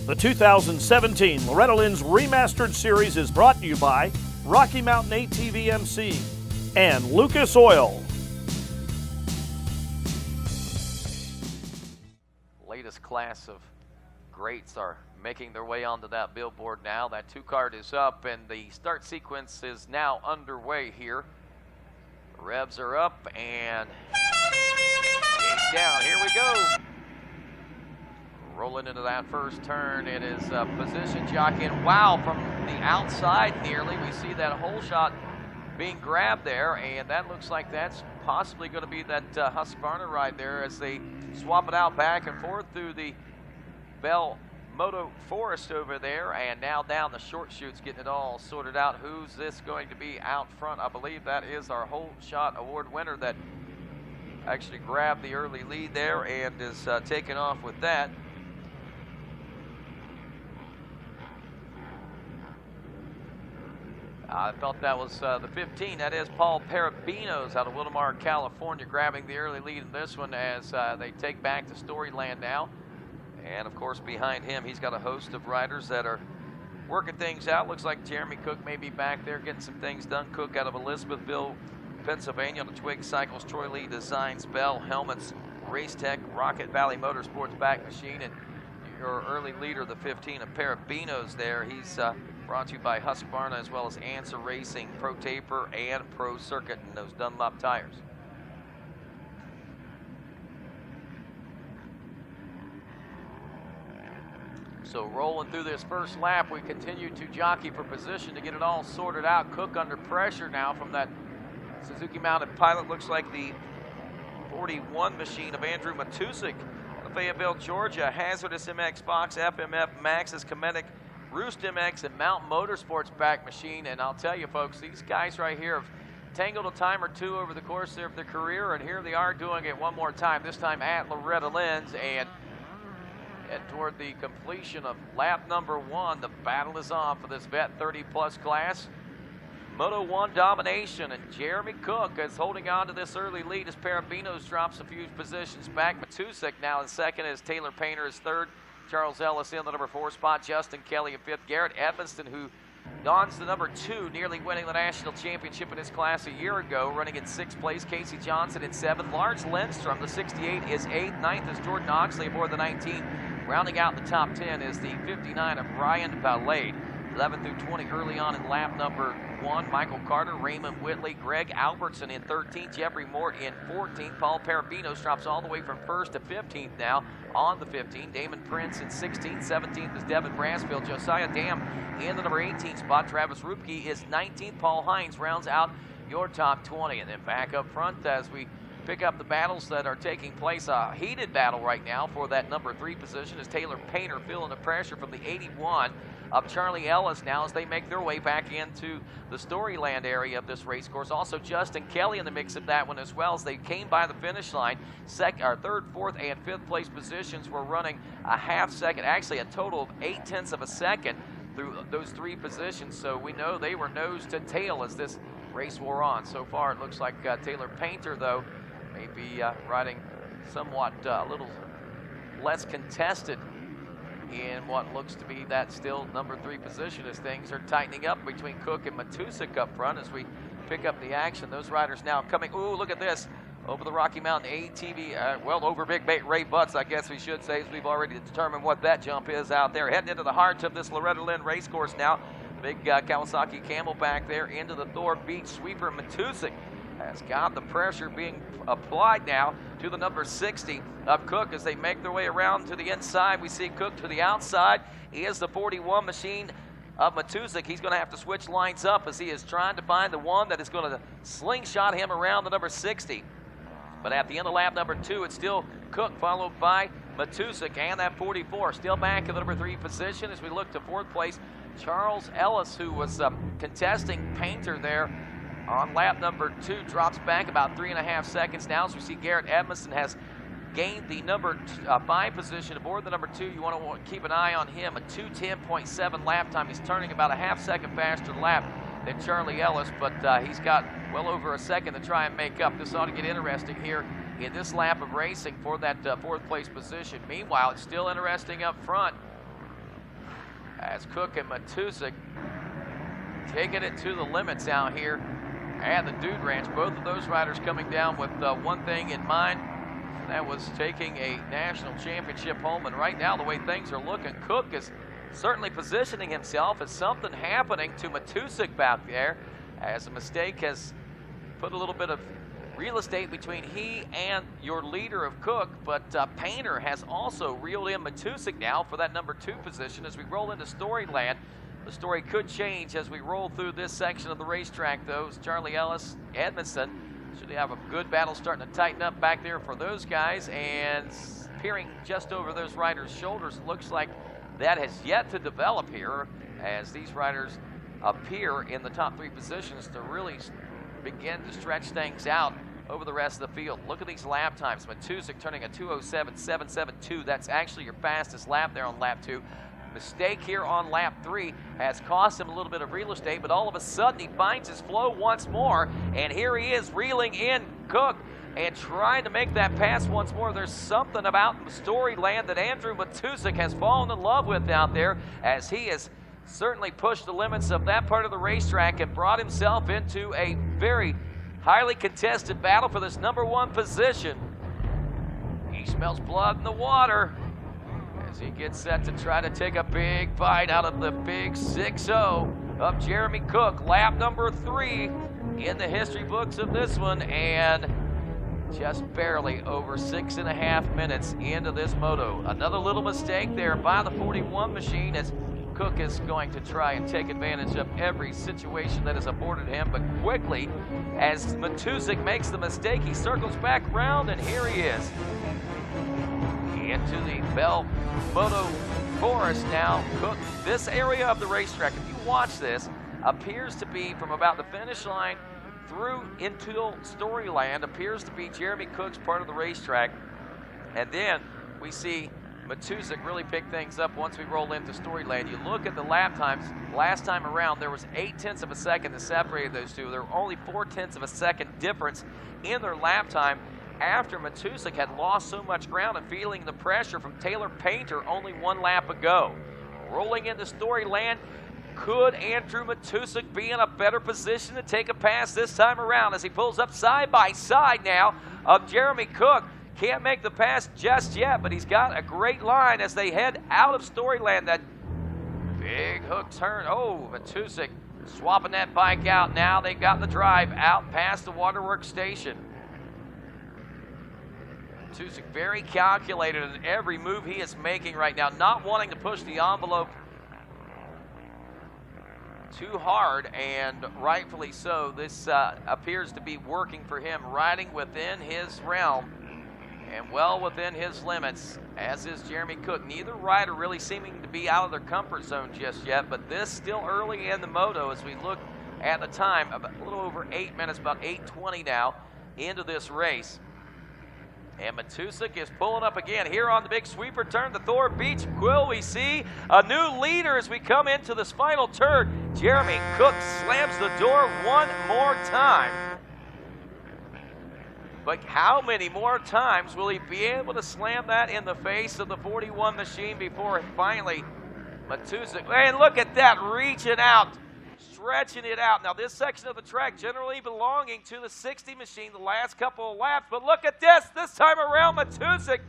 The 2017 Loretta Lynn's Remastered series is brought to you by Rocky Mountain ATV MC and Lucas Oil. Latest class of greats are making their way onto that billboard now. That 2-card is up and the start sequence is now underway here. Revs are up and gates down. Here we go. Rolling into that first turn. It is position jockeying. Wow, from the outside nearly. We see that hole shot being grabbed there, and that looks like that's possibly going to be that Husqvarna ride there as they swap it out back and forth through the Bell Moto Forest over there, and now down the short chutes, getting it all sorted out. Who's this going to be out front? I believe that is our hole shot award winner that actually grabbed the early lead there and is taking off with that. I thought that was the 15. That is Paul Parabinos out of Wildomar, California, grabbing the early lead in this one as they take back to Storyland now. And, of course, behind him, he's got a host of riders that are working things out. Looks like Jeremy Cook may be back there getting some things done. Cook out of Elizabethville, Pennsylvania, on the Twig Cycles, Troy Lee Designs, Bell Helmets, Race Tech, Rocket Valley Motorsports Back Machine, and your early leader, the 15 of Parabinos there. He's brought to you by Husqvarna as well as Answer Racing, Pro Taper, and Pro Circuit, and those Dunlop tires. So rolling through this first lap, we continue to jockey for position to get it all sorted out. Cook under pressure now from that Suzuki-mounted Pilot. Looks like the 41 machine of Andrew Matusik of Fayetteville, Georgia. Hazardous MX Fox, FMF Maxxis, Cometic, Roost MX, and Mount Motorsports Back Machine. And I'll tell you, folks, these guys right here have tangled a time or two over the course of their career, and here they are doing it one more time, this time at Loretta Lynn's. And toward the completion of lap number 1, the battle is on for this Vet 30-plus class. Moto 1 domination, and Jeremy Cook is holding on to this early lead as Parabinos drops a few positions back. Matusik now in second as Taylor Painter is third. Charles Ellis in the number 4 spot. Justin Kelly in 5th. Garrett Evanston, who dons the number 2, nearly winning the national championship in his class a year ago, running in 6th place. Casey Johnson in 7th. Lars Lindstrom, the 68, is 8th. 9th is Jordan Oxley aboard the 19. Rounding out the top 10 is the 59 of Ryan Ballade. 11 through 20 early on in lap number 1. Michael Carter, Raymond Whitley, Greg Albertson in 13th, Jeffrey Mort in 14th. Paul Parabinos drops all the way from 1st to 15th now on the 15. Damon Prince in 16th. 17th is Devin Brassfield. Josiah Dam in the number 18 spot. Travis Rupke is 19th. Paul Hines rounds out your top 20. And then back up front as we pick up the battles that are taking place. A heated battle right now for that number 3 position is Taylor Painter feeling the pressure from the 81 of Charlie Ellis now as they make their way back into the Storyland area of this race course. Also Justin Kelly in the mix of that one as well as they came by the finish line. Third, fourth, and 5th place positions were running a half second, actually a total of 0.8 of a second through those 3 positions. So we know they were nose to tail as this race wore on. So far it looks like Taylor Painter, though, may be riding somewhat a little less contested in what looks to be that still number 3 position as things are tightening up between Cook and Matusik up front as we pick up the action. Those riders now coming. Ooh, look at this. Over the Rocky Mountain ATV, over Big Ray Butts, I guess we should say, as we've already determined what that jump is out there. Heading into the heart of this Loretta Lynn race course now. Big Kawasaki Camel back there into the Thor Beach sweeper. Matusik has got the pressure being applied now to the number 60 of Cook as they make their way around to the inside. We see Cook to the outside. He is the 41 machine of Matusik. He's going to have to switch lines up as he is trying to find the one that is going to slingshot him around the number 60. But at the end of lap number 2, it's still Cook followed by Matusik and that 44. Still back in the number 3 position as we look to 4th place. Charles Ellis, who was contesting Painter there on lap number 2, drops back about 3.5 seconds now. So we see Garrett Edmondson has gained the number 5 position aboard the number 2. You want to keep an eye on him. A 2:10.7 lap time. He's turning about a half second faster lap than Charlie Ellis, but he's got well over a second to try and make up. This ought to get interesting here in this lap of racing for that 4th place position. Meanwhile, it's still interesting up front as Cook and Matusik taking it to the limits out here at the Dude Ranch. Both of those riders coming down with one thing in mind, and that was taking a national championship home. And right now, the way things are looking, Cook is certainly positioning himself as something happening to Matusik back there, as a mistake has put a little bit of real estate between he and your leader of Cook, but Painter has also reeled in Matusik now for that number 2 position. As we roll into Storyland, the story could change as we roll through this section of the racetrack, though. Charlie Ellis, Edmondson, should have a good battle starting to tighten up back there for those guys, and peering just over those riders' shoulders, it looks like that has yet to develop here, as these riders appear in the top 3 positions to really begin to stretch things out over the rest of the field. Look at these lap times. Matusik turning a 2:07.772. That's actually your fastest lap there on lap 2. Mistake here on lap 3 has cost him a little bit of real estate, but all of a sudden he finds his flow once more, and here he is reeling in Cook and trying to make that pass once more. There's something about Storyland that Andrew Matusik has fallen in love with out there, as he has certainly pushed the limits of that part of the racetrack and brought himself into a very highly contested battle for this number 1 position. He smells blood in the water as he gets set to try to take a big bite out of the big 6-0 of Jeremy Cook. Lap number 3 in the history books of this one, and just barely over 6.5 minutes into this moto. Another little mistake there by the 41 machine, as Cook is going to try and take advantage of every situation that is afforded him, but quickly, as Matusik makes the mistake, he circles back around, and here he is. Into the Bell Moto Forest now. Cook, this area of the racetrack, if you watch this, appears to be from about the finish line through into Storyland, appears to be Jeremy Cook's part of the racetrack. And then we see Matusik really pick things up once we roll into Storyland. You look at the lap times. Last time around, there was 0.8 of a second that separated those two. There were only 0.4 of a second difference in their lap time after Matusik had lost so much ground and feeling the pressure from Taylor Painter only 1 lap ago. Rolling into Storyland, could Andrew Matusik be in a better position to take a pass this time around, as he pulls up side by side now of Jeremy Cook? Can't make the pass just yet, but he's got a great line as they head out of Storyland. That big hook turn. Oh, Matusik swapping that bike out. Now they've got the drive out past the Waterworks station. Matusik very calculated in every move he is making right now, not wanting to push the envelope too hard, and rightfully so. This appears to be working for him, riding within his realm and well within his limits, as is Jeremy Cook. Neither rider really seeming to be out of their comfort zone just yet, but this still early in the moto as we look at the time, about a little over 8 minutes, about 8:20 now into this race. And Matusik is pulling up again here on the big sweeper turn, the Thor Beach. Will we see a new leader as we come into this final turn? Jeremy Cook slams the door one more time. But how many more times will he be able to slam that in the face of the 41 machine before finally Matusik, and look at that, reaching out, stretching it out. Now this section of the track generally belonging to the 60 machine the last couple of laps, but look at this time around Matusik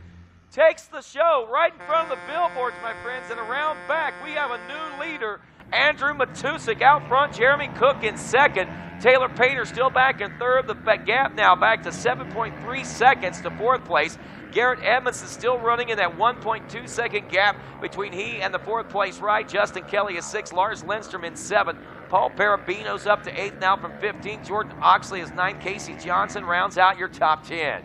takes the show right in front of the billboards, my friends, and around back we have a new leader, Andrew Matusik out front, Jeremy Cook in second, Taylor Painter still back in third, the gap now back to 7.3 seconds to fourth place. Garrett Edmonds is still running in that 1.2 second gap between he and the fourth place ride. Justin Kelly is 6th, Lars Lindstrom in 7th. Paul Parabino's up to 8th now from 15th. Jordan Oxley is 9th. Casey Johnson rounds out your top 10.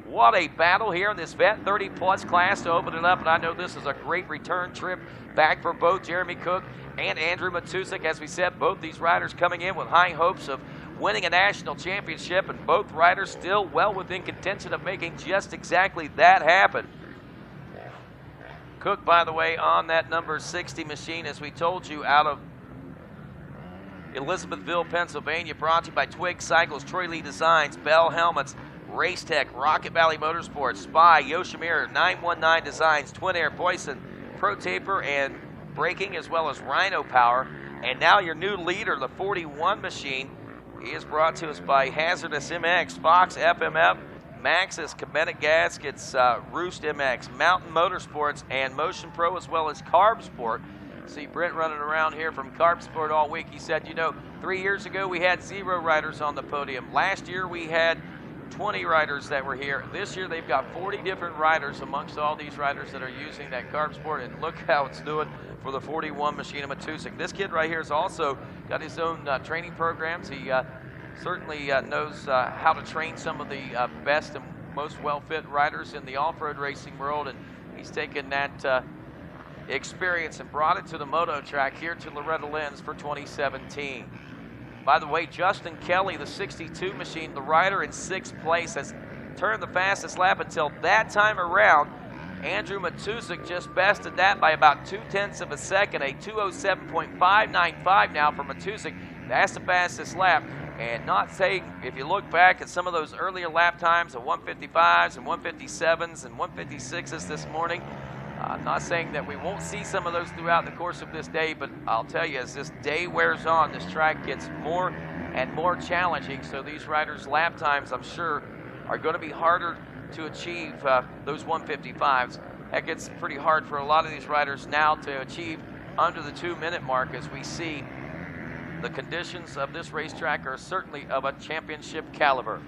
What a battle here in this Vet 30-plus class to open it up, and I know this is a great return trip back for both Jeremy Cook and Andrew Matusik. As we said, both these riders coming in with high hopes of winning a national championship, and both riders still well within contention of making just exactly that happen. Cook, by the way, on that number 60 machine, as we told you, out of Elizabethville, Pennsylvania, brought to you by Twig Cycles, Troy Lee Designs, Bell Helmets, Race Tech, Rocket Valley Motorsports, Spy, Yoshimura, 919 Designs, Twin Air, Poison, Pro Taper, and braking as well as Rhino power. And now your new leader, the 41 machine, he is brought to us by Hazardous MX, Fox FMF, Maxxis, Kinetic Gaskets, Roost MX, Mountain Motorsports, and Motion Pro, as well as Carb Sport. See Brent running around here from Carb Sport all week. He said, you know, 3 years ago we had 0 riders on the podium. Last year we had 20 riders that were here. This year they've got 40 different riders amongst all these riders that are using that Carb Sport, and look how it's doing for the 41 machine of Matusik. This kid right here has also got his own training programs. He certainly knows how to train some of the best and most well-fit riders in the off-road racing world, and he's taken that experience and brought it to the Moto track here to Loretta Lynn's for 2017. By the way, Justin Kelly, the 62 machine, the rider in 6th place, has turned the fastest lap until that time around. Andrew Matusik just bested that by about 0.2 of a second, a 2:07.595 now for Matusik. That's the fastest lap. And not saying, if you look back at some of those earlier lap times, the 155s and 157s and 156s this morning, I'm not saying that we won't see some of those throughout the course of this day, but I'll tell you, as this day wears on, this track gets more and more challenging. So these riders' lap times, I'm sure, are going to be harder to achieve those 155s. Heck, it's pretty hard for a lot of these riders now to achieve under the 2-minute mark, as we see the conditions of this racetrack are certainly of a championship caliber.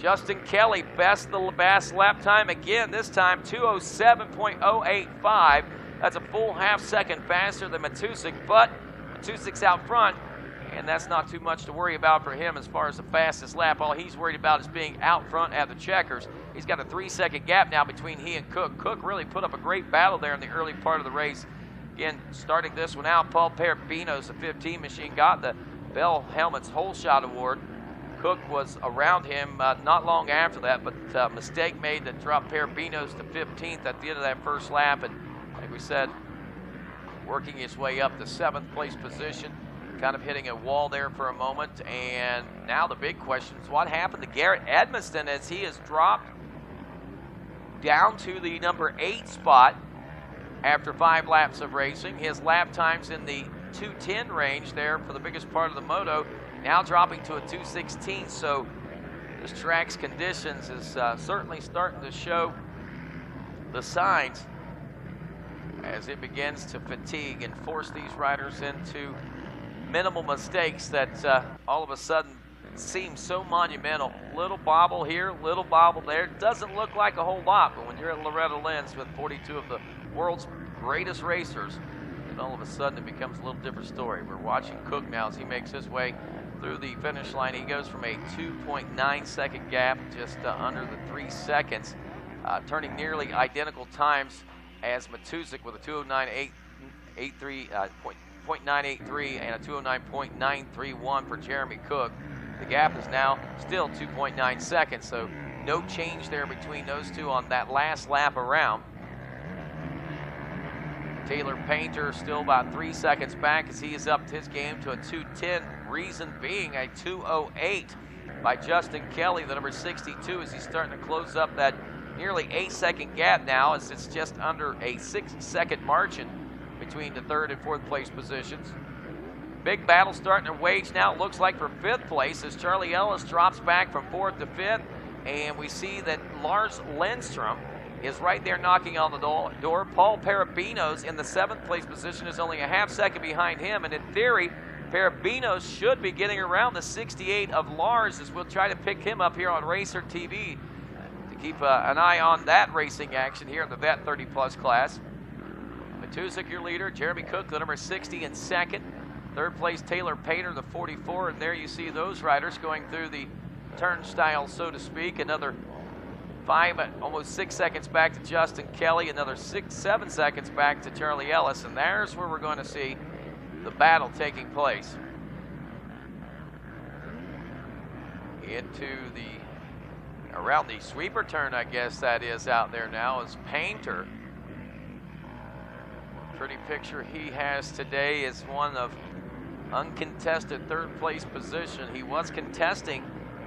Justin Kelly, best lap time again, this time 2:07.085. That's a full half-second faster than Matusik, but Matusik's out front, and that's not too much to worry about for him as far as the fastest lap. All he's worried about is being out front at the checkers. He's got a 3-second gap now between he and Cook. Cook really put up a great battle there in the early part of the race. Again, starting this one out, Paul Parabinos, the 15 machine, got the Bell Helmets Whole Shot Award. Cook was around him not long after that, but mistake made that dropped Parabinos to 15th at the end of that first lap. And like we said, working his way up to 7th place position, kind of hitting a wall there for a moment. And now the big question is what happened to Garrett Edmiston as he has dropped down to the number 8 spot after 5 laps of racing. His lap times in the 2:10 range there for the biggest part of the moto, now dropping to a 2:16. So this track's conditions is certainly starting to show the signs as it begins to fatigue and force these riders into minimal mistakes that all of a sudden seem so monumental. Little bobble here, little bobble there. Doesn't look like a whole lot, but when you're at Loretta Lynn's with 42 of the world's greatest racers, and all of a sudden it becomes a little different story. We're watching Cook now as he makes his way through the finish line. He goes from a 2.9 second gap just under the 3 seconds, turning nearly identical times as Matusik with a 2:09.83 and a 2:09.931 for Jeremy Cook. The gap is now still 2.9 seconds, so no change there between those two on that last lap around. Taylor Painter still about 3 seconds back as he has upped his game to a 2:10. Reason being a 2:08 by Justin Kelly, the number 62, as he's starting to close up that nearly 8-second gap now, as it's just under a 6-second margin between the 3rd and 4th place positions. Big battle starting to wage now, it looks like, for 5th place as Charlie Ellis drops back from 4th to 5th, and we see that Lars Lindstrom is right there knocking on the door. Paul Parabinos in the 7th place position is only a half-second behind him, and in theory, Parabinos should be getting around the 68 of Lars, as we'll try to pick him up here on Racer TV to keep an eye on that racing action here in the Vet 30-plus class. Matusik, your leader. Jeremy Cook, the number 60, in 2nd. 3rd place, Taylor Painter, the 44, and there you see those riders going through the turnstile, so to speak. Another 5, almost 6 seconds back to Justin Kelly, another 7 seconds back to Charlie Ellis, and there's where we're going to see the battle taking place. Around the sweeper turn, I guess that is out there now, is Painter. Pretty picture he has today is one of uncontested 3rd place position. He was contesting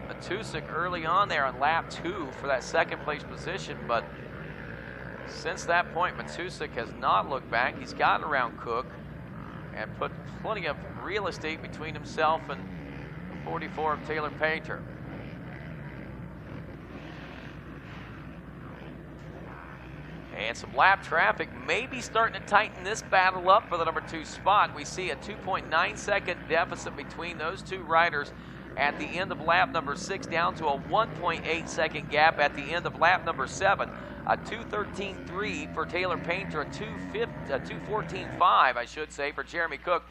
Matusik early on there on lap 2 for that 2nd place position, but Since that point, Matusik has not looked back. He's gotten around Cook and put plenty of real estate between himself and the 44 of Taylor Painter. And some lap traffic may be starting to tighten this battle up for the number 2 spot. We see a 2.9-second deficit between those two riders at the end of lap number 6, down to a 1.8-second gap at the end of lap number 7. A 2:13.3 for Taylor Painter, a 2:14.5, I should say, for Jeremy Cook.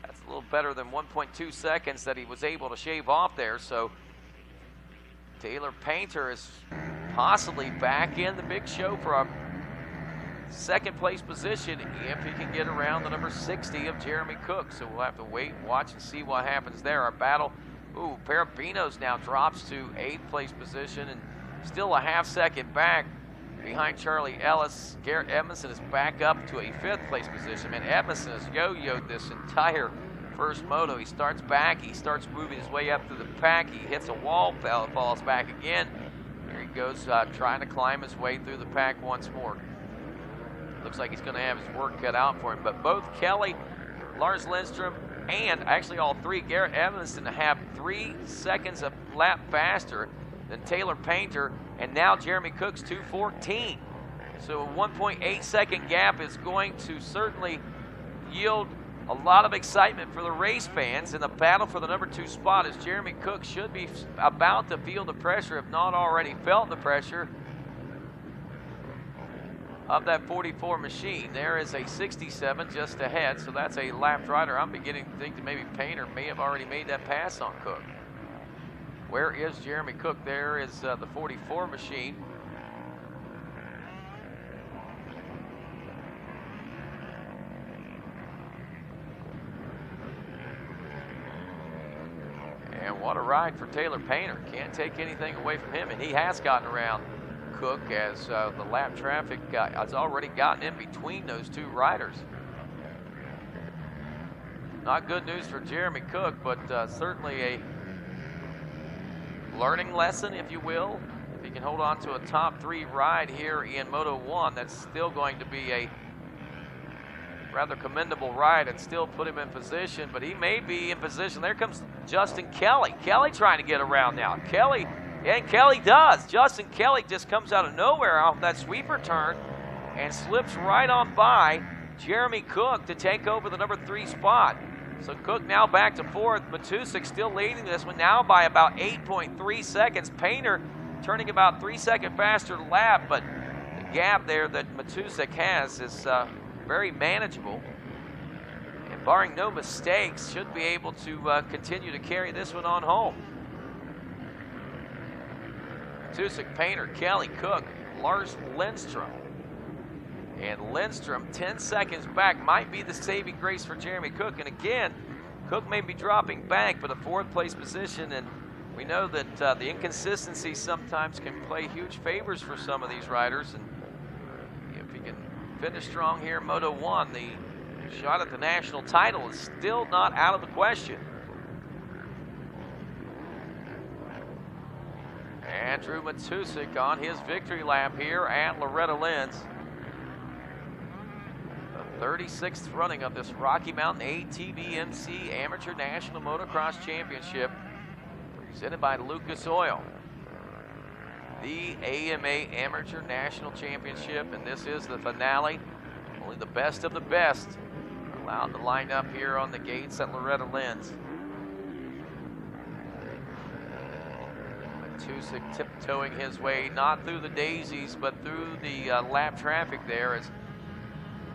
That's a little better than 1.2 seconds that he was able to shave off there. So Taylor Painter is possibly back in the big show for a second place position if he can get around the number 60 of Jeremy Cook. So we'll have to wait, watch, and see what happens there. Our battle, Parabinos now drops to 8th place position and still a half-second back behind Charlie Ellis. Garrett Edmondson is back up to a 5th place position. Man, Edmondson has yo-yoed this entire first moto. He starts back, he starts moving his way up through the pack, he hits a wall, falls back again. Here he goes trying to climb his way through the pack once more. Looks like he's going to have his work cut out for him. But both Kelly, Lars Lindstrom, and actually all three, Garrett Edmondson, have 3 seconds a lap faster than Taylor Painter, and now Jeremy Cook's 2:14. So a 1.8-second gap is going to certainly yield a lot of excitement for the race fans in the battle for the number 2 spot, as Jeremy Cook should be about to feel the pressure, if not already felt the pressure, of that 44 machine. There is a 67 just ahead, so that's a lapped rider. I'm beginning to think that maybe Painter may have already made that pass on Cook. Where is Jeremy Cook? There is the 44 machine. And what a ride for Taylor Painter. Can't take anything away from him, and he has gotten around Cook as the lap traffic has already gotten in between those two riders. Not good news for Jeremy Cook, but certainly a learning lesson, if you will. If he can hold on to a top 3 ride here in Moto 1, that's still going to be a rather commendable ride and still put him in position, but he may be in position. There comes Justin Kelly. Kelly trying to get around now. Kelly does. Justin Kelly just comes out of nowhere off that sweeper turn and slips right on by Jeremy Cook to take over the number 3 spot. So Cook now back to 4th. Matusik still leading this one now by about 8.3 seconds. Painter turning about 3 seconds faster lap, but the gap there that Matusik has is very manageable. And barring no mistakes, should be able to continue to carry this one on home. Matusik, Painter, Kelly, Cook, Lars Lindstrom. And Lindstrom, 10 seconds back, might be the saving grace for Jeremy Cook. And again, Cook may be dropping back, but a 4th place position. And we know that the inconsistency sometimes can play huge favors for some of these riders. And if he can finish strong here in Moto 1, the shot at the national title is still not out of the question. Andrew Matusik on his victory lap here at Loretta Lynn's. The 36th running of this Rocky Mountain ATVMC Amateur National Motocross Championship, presented by Lucas Oil. The AMA Amateur National Championship, and this is the finale. Only the best of the best are allowed to line up here on the gates at Loretta Lynn's. Matusik tiptoeing his way, not through the daisies, but through the lap traffic there, as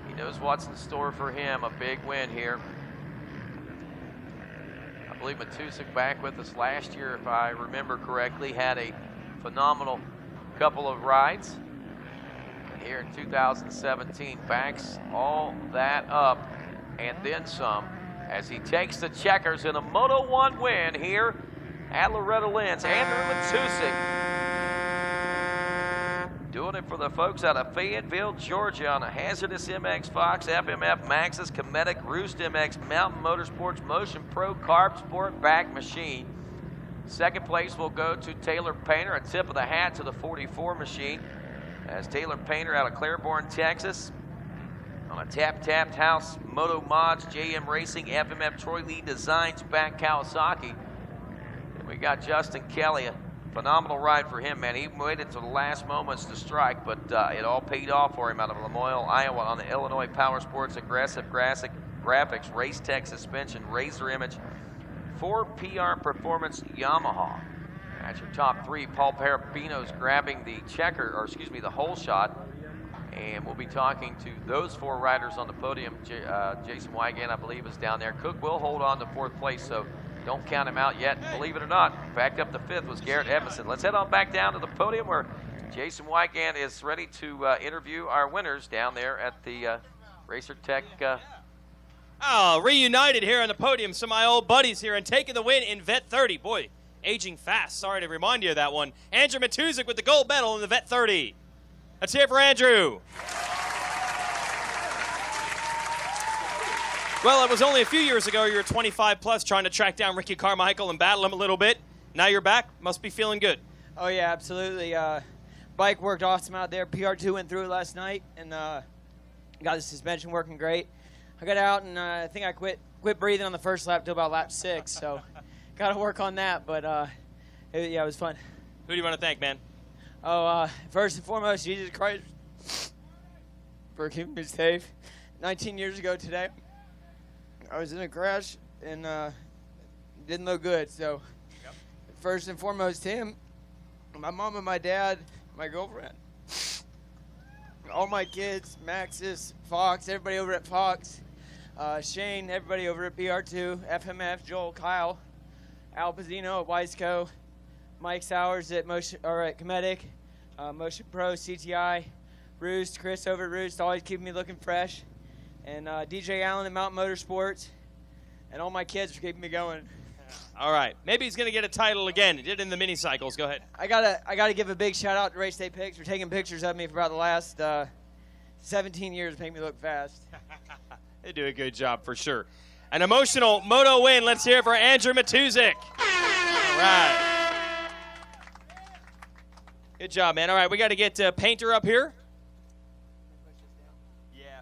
he knows what's in store for him. A big win here. I believe Matusik back with us last year, if I remember correctly, had a phenomenal couple of rides. And here in 2017, backs all that up and then some as he takes the checkers in a Moto 1 win here at Loretta Lynn's. Andrew Matusik doing it for the folks out of Fayetteville, Georgia, on a Hazardous MX Fox, FMF Maxxis, Cometic, Roost MX, Mountain Motorsports, Motion Pro, Carb Sport back machine. Second place will go to Taylor Painter, a tip of the hat to the 44 machine. as Taylor Painter out of Claiborne, Texas. On a tapped house, Moto Mods, JM Racing, FMF Troy Lee Designs, back Kawasaki. And we got Justin Kelly, a phenomenal ride for him, man. He waited to the last moments to strike, but it all paid off for him out of Lamoille, Iowa, on the Illinois Power Sports Aggressive Graphics Race Tech Suspension Razor Image 4 PR Performance Yamaha. That's your top three. Paul Parabino's grabbing the the hole shot. And we'll be talking to those 4 riders on the podium. Jason Wygant, I believe, is down there. Cook will hold on to 4th place, so don't count him out yet. Believe it or not, backed up to 5th was Garrett Edmondson. Let's head on back down to the podium where Jason Wygant is ready to interview our winners down there at the Racer Tech. Reunited here on the podium. Some of my old buddies here and taking the win in Vet 30. Boy, aging fast. Sorry to remind you of that one. Andrew Matuzik with the gold medal in the Vet 30. Let's hear it for Andrew. Well, it was only a few years ago you were 25 plus trying to track down Ricky Carmichael and battle him a little bit. Now you're back. Must be feeling good. Oh, yeah, absolutely. Bike worked awesome out there. PR2 went through it last night and got the suspension working great. I got out and I think I quit breathing on the first lap till about lap 6, so got to work on that. But, it was fun. Who do you want to thank, man? First and foremost, Jesus Christ for keeping me safe. 19 years ago today, I was in a crash and didn't look good. So, First and foremost, him, my mom and my dad, my girlfriend, all my kids, Maxis, Fox, everybody over at Fox, Shane, everybody over at PR2, FMF, Joel, Kyle, Al Pazino at Wiseco, Mike Sowers at Cometic, Motion Pro, CTI, Roost, Chris over at Roost, always keeping me looking fresh, and DJ Allen at Mountain Motorsports, and all my kids for keeping me going. All right, maybe he's going to get a title again. He did in the mini cycles. Go ahead. I gotta give a big shout out to Race Day Pics for taking pictures of me for about the last 17 years to make me look fast. They do a good job for sure. An emotional Moto win. Let's hear it for Andrew Matuzik. All right. Good job, man. All right, we got to get Painter up here. Yeah.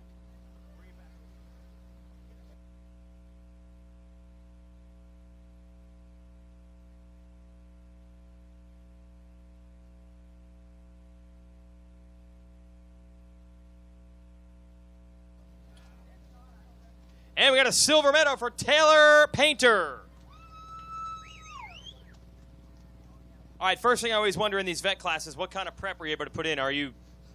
And we got a silver medal for Taylor Painter. All right, first thing I always wonder in these vet classes, what kind of prep are you able to put in? Are you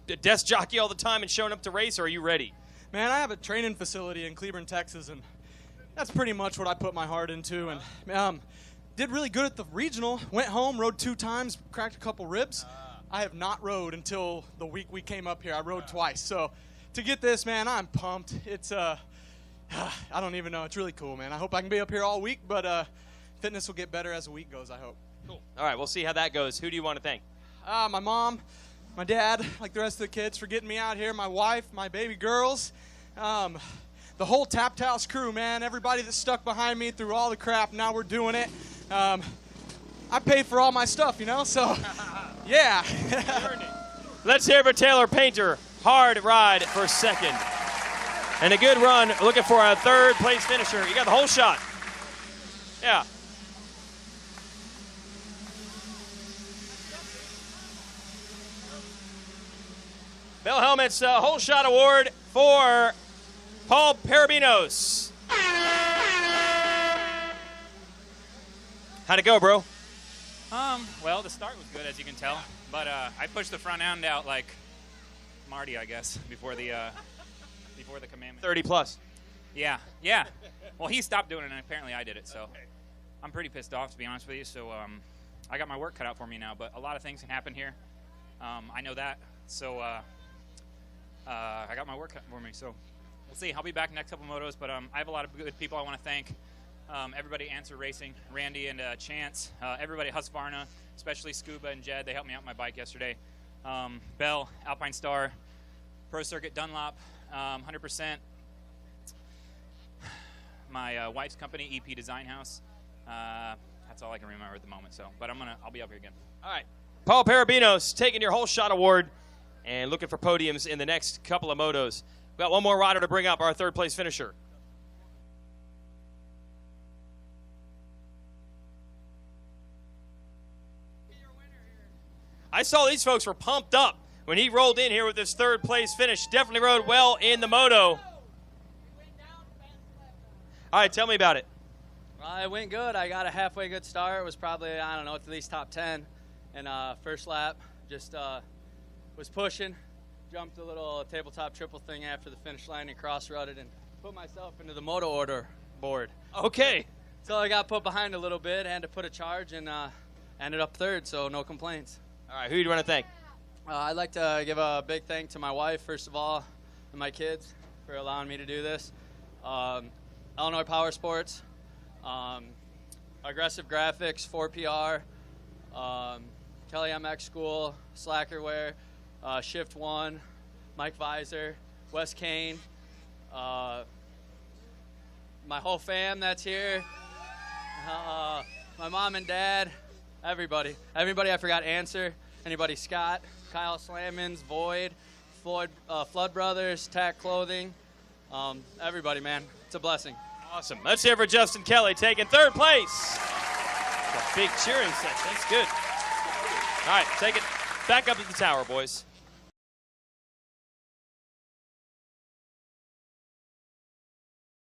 a desk jockey all the time and showing up to race, or are you ready? Man, I have a training facility in Cleburne, Texas, and that's pretty much what I put my heart into. And did really good at the regional. Went home, rode 2 times, cracked a couple ribs. I have not rode until the week we came up here. I rode twice. So to get this, man, I'm pumped. It's I don't even know. It's really cool, man. I hope I can be up here all week, but fitness will get better as the week goes, I hope. Cool. All right, we'll see how that goes. Who do you want to thank? My mom, my dad, like the rest of the kids, for getting me out here, my wife, my baby girls, the whole Tapped House crew, man, everybody that stuck behind me through all the crap. Now we're doing it. I paid for all my stuff, you know, so yeah. Let's hear for Taylor Painter. Hard ride for second. And a good run, looking for a third place finisher. You got the whole shot. Yeah. Bell Helmet's whole shot award for Paul Parabinos. How'd it go, bro? Well, the start was good, as you can tell, but I pushed the front end out like Marty, I guess, before the commandment. 30 plus. Yeah. Well, he stopped doing it, and apparently I did it, so I'm pretty pissed off, to be honest with you. So I got my work cut out for me now, but a lot of things can happen here. I know that, so I got my work cut for me. So we'll see. I'll be back next couple motos, but I have a lot of good people I want to thank. Everybody at Answer Racing, Randy and Chance, everybody at Husqvarna, especially Scuba and Jed. They helped me out with my bike yesterday. Bell, Alpine Star, Pro Circuit, Dunlop, 100%. My wife's company, EP Design House. That's all I can remember at the moment. So, but I'll be up here again. All right. Paul Parabinos taking your whole shot award. and looking for podiums in the next couple of motos. We've got one more rider to bring up, our third-place finisher. I saw these folks were pumped up when he rolled in here with his third-place finish. Definitely rode well in the moto. All right, tell me about it. It went good. I got a halfway good start. It was probably, I don't know, at least top 10. And first lap, just was pushing, jumped a little tabletop triple thing after the finish line and cross-rutted and put myself into the moto order board. Okay. So I got put behind a little bit, had to put a charge, and ended up third, so no complaints. All right, who do you want to thank? I'd like to give a big thank to my wife, first of all, and my kids for allowing me to do this. Illinois Power Sports, Aggressive Graphics, 4PR, Kelly MX School, Slackerware, Shift One, Mike Visor, Wes Kane, my whole fam that's here, my mom and dad, everybody I forgot Answer, anybody Scott, Kyle Slammons, Void, Flood Brothers, Tack Clothing, everybody, man, it's a blessing. Awesome. Let's hear for Justin Kelly taking third place. A big cheering section. That's good. All right, take it back up to the tower, boys.